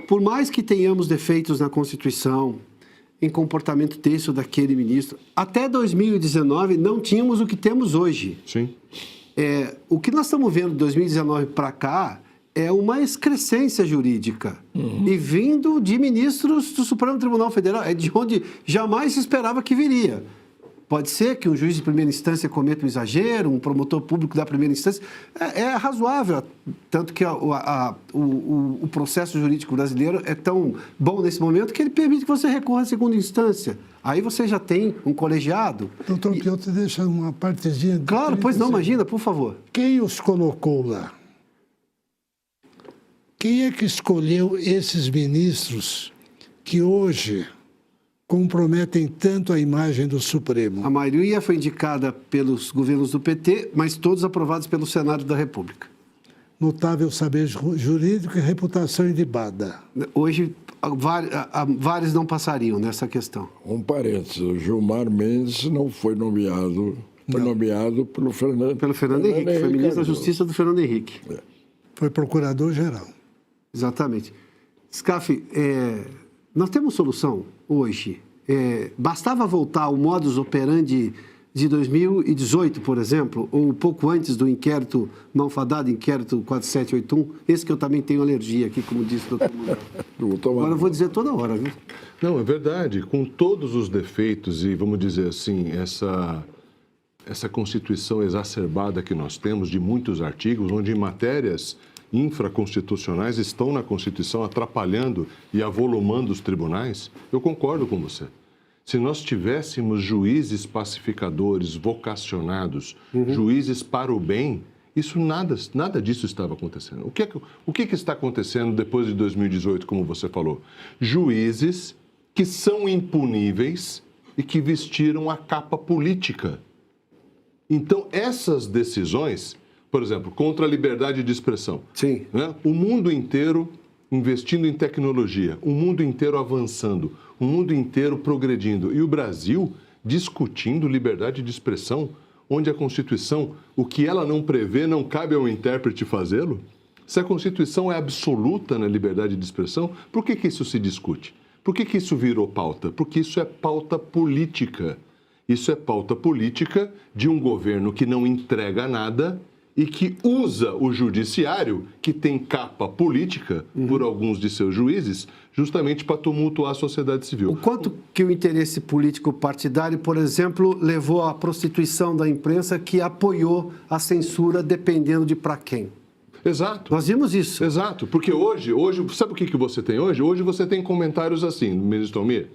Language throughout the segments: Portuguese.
por mais que tenhamos defeitos na Constituição, em comportamento tenso daquele ministro, até 2019 não tínhamos o que temos hoje. Sim. O que nós estamos vendo de 2019 para cá é uma excrescência jurídica. E vindo de ministros do Supremo Tribunal Federal, é de onde jamais se esperava que viria. Pode ser que um juiz de primeira instância cometa um exagero, um promotor público da primeira instância. É razoável, tanto que o processo jurídico brasileiro é tão bom nesse momento que ele permite que você recorra à segunda instância. Aí você já tem um colegiado. Doutor Piotr, deixa uma partezinha. Claro, pois não, imagina, por favor. Quem os colocou lá? Quem é que escolheu esses ministros que hoje comprometem tanto a imagem do Supremo? A maioria foi indicada pelos governos do PT, mas todos aprovados pelo Senado da República. Notável saber jurídico e reputação ilibada. Hoje, vários não passariam nessa questão. Um parênteses, o Gilmar Mendes não foi nomeado, foi nomeado pelo Fernando Henrique, foi ministro da Justiça do Fernando Henrique. Foi procurador-geral. Exatamente. Scaff, nós temos solução hoje. Bastava voltar ao modus operandi de 2018, por exemplo, ou um pouco antes do inquérito malfadado, inquérito 4781, esse que eu também tenho alergia aqui, como disse o doutor Munhoz. Agora eu vou dizer toda hora, viu? Não, é verdade. Com todos os defeitos e, vamos dizer assim, essa Constituição exacerbada que nós temos, de muitos artigos, onde matérias infraconstitucionais estão na Constituição atrapalhando e avolumando os tribunais, eu concordo com você. Se nós tivéssemos juízes pacificadores, vocacionados, juízes para o bem, nada disso estava acontecendo. O que está acontecendo depois de 2018, como você falou? Juízes que são impuníveis e que vestiram a capa política. Então, essas decisões, por exemplo, contra a liberdade de expressão. Sim. Né? O mundo inteiro investindo em tecnologia, o mundo inteiro avançando, o mundo inteiro progredindo. E o Brasil discutindo liberdade de expressão, onde a Constituição, o que ela não prevê, não cabe ao intérprete fazê-lo? Se a Constituição é absoluta na liberdade de expressão, por que isso se discute? Por que isso virou pauta? Porque isso é pauta política. Isso é pauta política de um governo que não entrega nada e que usa o judiciário, que tem capa política, por alguns de seus juízes, justamente para tumultuar a sociedade civil. O quanto que o interesse político partidário, por exemplo, levou à prostituição da imprensa, que apoiou a censura dependendo de para quem? Exato. Nós vimos isso. Exato, porque hoje sabe o que você tem hoje? Hoje você tem comentários assim, ministro Almir.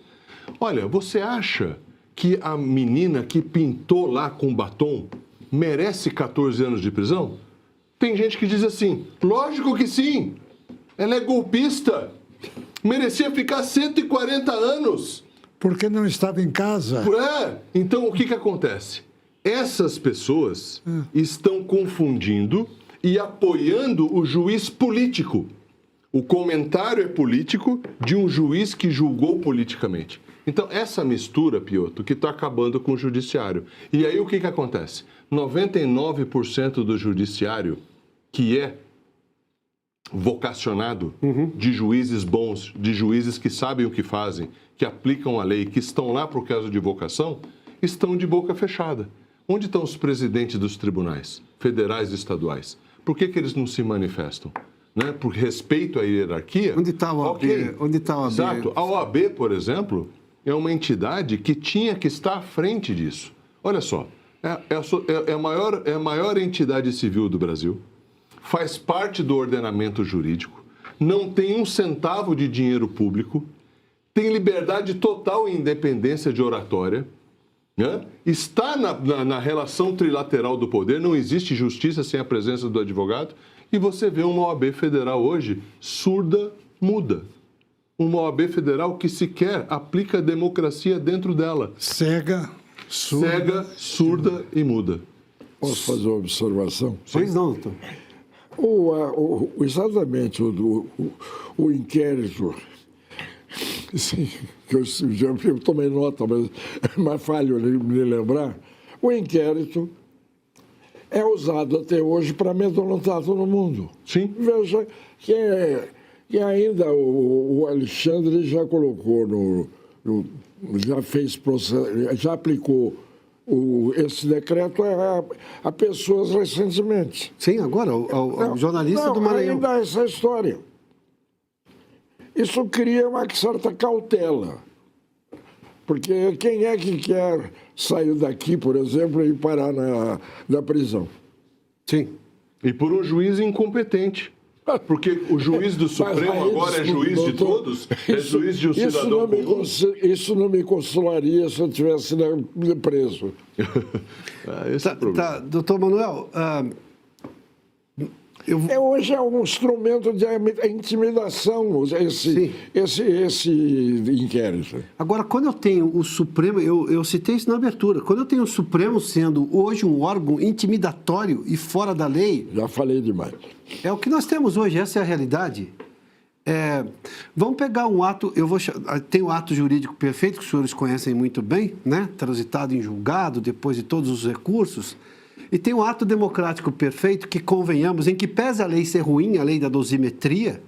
Olha, você acha que a menina que pintou lá com batom merece 14 anos de prisão? Tem gente que diz assim, lógico que sim, ela é golpista, merecia ficar 140 anos. Porque não estava em casa. Então o que acontece? Essas pessoas estão confundindo e apoiando o juiz político. O comentário é político de um juiz que julgou politicamente. Então, essa mistura, Piotr, que está acabando com o judiciário. E aí o que acontece? 99% do judiciário, que é vocacionado de juízes bons, de juízes que sabem o que fazem, que aplicam a lei, que estão lá por causa de vocação, estão de boca fechada. Onde estão os presidentes dos tribunais, federais e estaduais? Por que eles não se manifestam? Né? Por respeito à hierarquia? Onde está a OAB? Okay. Onde está a OAB? Exato. A OAB, por exemplo, é uma entidade que tinha que estar à frente disso. Olha só, é a maior entidade civil do Brasil, faz parte do ordenamento jurídico, não tem um centavo de dinheiro público, tem liberdade total e independência de oratória, né? Está na relação trilateral do poder, não existe justiça sem a presença do advogado, e você vê uma OAB federal hoje surda, muda. Uma OAB federal que sequer aplica a democracia dentro dela. Cega, surda e muda. Posso fazer uma observação? Pois não, doutor. Exatamente o inquérito, sim, que eu tomei nota, mas falho me lembrar, o inquérito é usado até hoje para amedrontar todo mundo. Sim. Veja que E ainda o Alexandre já colocou já fez processo, já aplicou esse decreto a pessoas recentemente. Sim, agora, ao jornalista do Maranhão. Ainda essa história. Isso cria uma certa cautela. Porque quem é que quer sair daqui, por exemplo, e parar na prisão? Sim. E por um juiz incompetente. Porque o juiz do Supremo agora é juiz de todos? É juiz de um cidadão comum? Isso não me consolaria se eu tivesse preso. Esse é o problema. Doutor Manuel, Hoje é um instrumento de intimidação esse inquérito. Agora, quando eu tenho o Supremo, eu citei isso na abertura, quando eu tenho o Supremo sendo hoje um órgão intimidatório e fora da lei... Já falei demais. É o que nós temos hoje, essa é a realidade. Vamos pegar um ato, tem o ato jurídico perfeito, que os senhores conhecem muito bem, né? Transitado em julgado, depois de todos os recursos. E tem um ato democrático perfeito que, convenhamos, em que pese a lei ser ruim, a lei da dosimetria,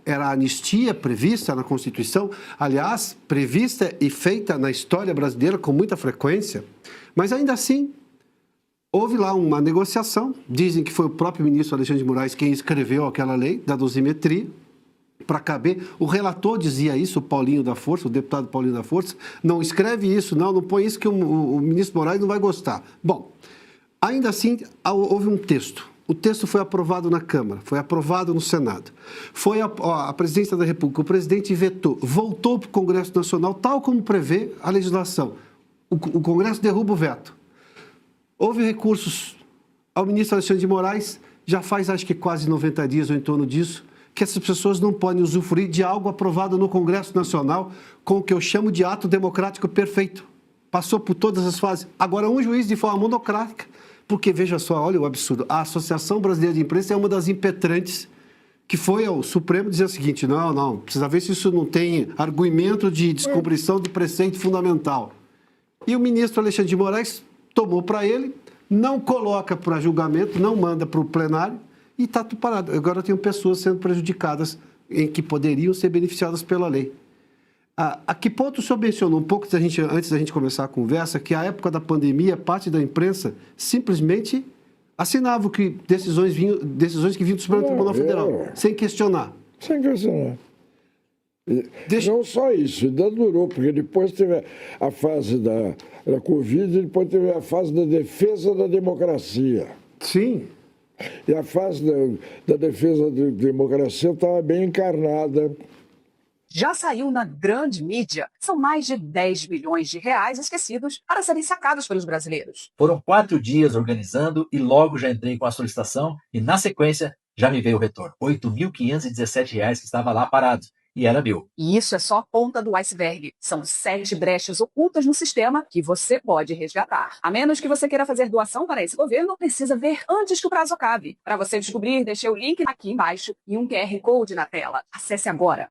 era a anistia prevista na Constituição, aliás, prevista e feita na história brasileira com muita frequência, mas ainda assim, houve lá uma negociação, dizem que foi o próprio ministro Alexandre de Moraes quem escreveu aquela lei da dosimetria, para caber, o relator dizia isso, o Paulinho da Força, o deputado Paulinho da Força, não escreve isso, não põe isso que o ministro Moraes não vai gostar. Bom, ainda assim, houve um texto. O texto foi aprovado na Câmara, foi aprovado no Senado. Foi a presidência da República, o presidente vetou, voltou para o Congresso Nacional, tal como prevê a legislação. O Congresso derruba o veto. Houve recursos ao ministro Alexandre de Moraes, já faz acho que quase 90 dias ou em torno disso, que essas pessoas não podem usufruir de algo aprovado no Congresso Nacional com o que eu chamo de ato democrático perfeito. Passou por todas as fases. Agora, um juiz de forma monocrática, porque, veja só, olha o absurdo, a Associação Brasileira de Imprensa é uma das impetrantes que foi ao Supremo dizer o seguinte, não, precisa ver se isso não tem argumento de descumprição de preceito fundamental. E o ministro Alexandre de Moraes tomou para ele, não coloca para julgamento, não manda para o plenário e está tudo parado. Agora eu tenho pessoas sendo prejudicadas em que poderiam ser beneficiadas pela lei. A que ponto o senhor mencionou um pouco, antes da gente começar a conversa, que a época da pandemia, parte da imprensa simplesmente assinava que decisões que vinham do Supremo Tribunal Federal, sem questionar. Sem questionar. Não só isso, ainda durou, porque depois teve a fase da Covid e depois teve a fase da defesa da democracia. Sim. E a fase da defesa da democracia estava bem encarnada. Já saiu na grande mídia. São mais de 10 bilhões de reais esquecidos para serem sacados pelos brasileiros. Foram 4 dias organizando e logo já entrei com a solicitação e, na sequência, já me veio o retorno. R$ 8.517 que estava lá parado. E era meu. E isso é só a ponta do iceberg. São 7 brechas ocultas no sistema que você pode resgatar. A menos que você queira fazer doação para esse governo, precisa ver antes que o prazo acabe. Para você descobrir, deixei o link aqui embaixo e um QR Code na tela. Acesse agora.